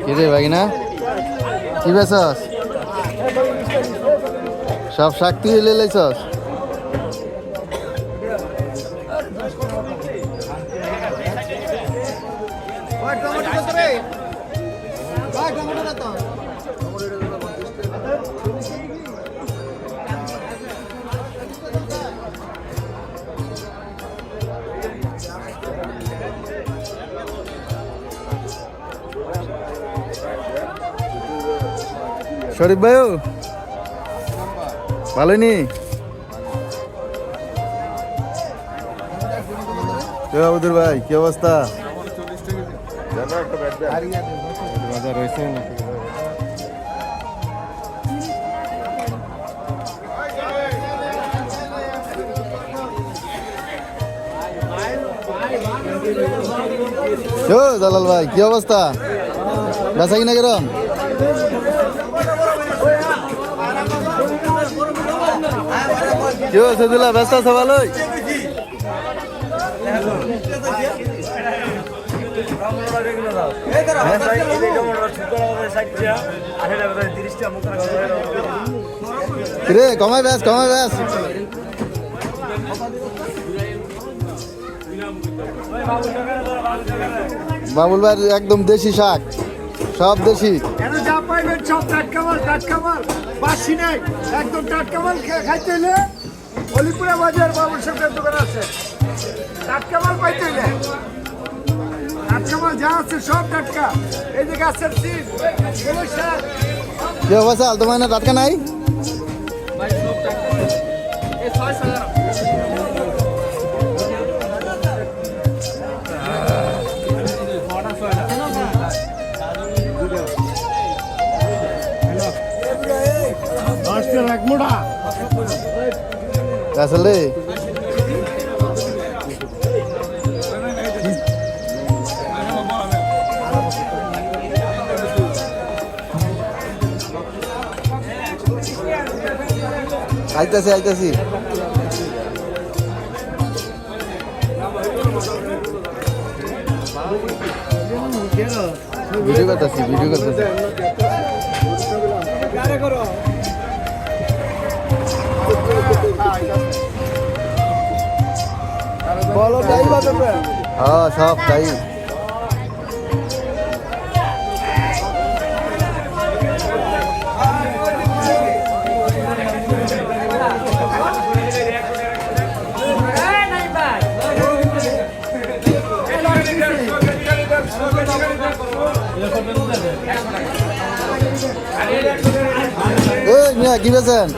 কিরে ভাগিনা কি বেছস সব শাক তুই লেলাইছস শরীফ ভাই ভালোই নি আবুদুর ভাই কি অবস্থা বাজার রয়েছে দালাল ভাই কি অবস্থা বেচা কিনা কিরম কি হয়েছে দিলা ব্যস্ত আছে ভালোই রে কমাই ব্যাস বাবুল ভাই একদম দেশি শাক সব দেশি যা পাইবেন সব টাটকা মাল বাসি নাই একদম টাটকা মাল খাইতে হলে হলিপুরা বাজার বাবুল সরকার দোকান আছে টাটকা মাল পাইতে হলে টাটকা মাল যা আছে সব টাটকা এই যে গাছের সিট কি অবস্থা তোমার না টাটকা নাই আসলে আইতাছি ভিডিও করতেছি বলো তাই বাজাবে হ্যাঁ সব তাই কি বেছেন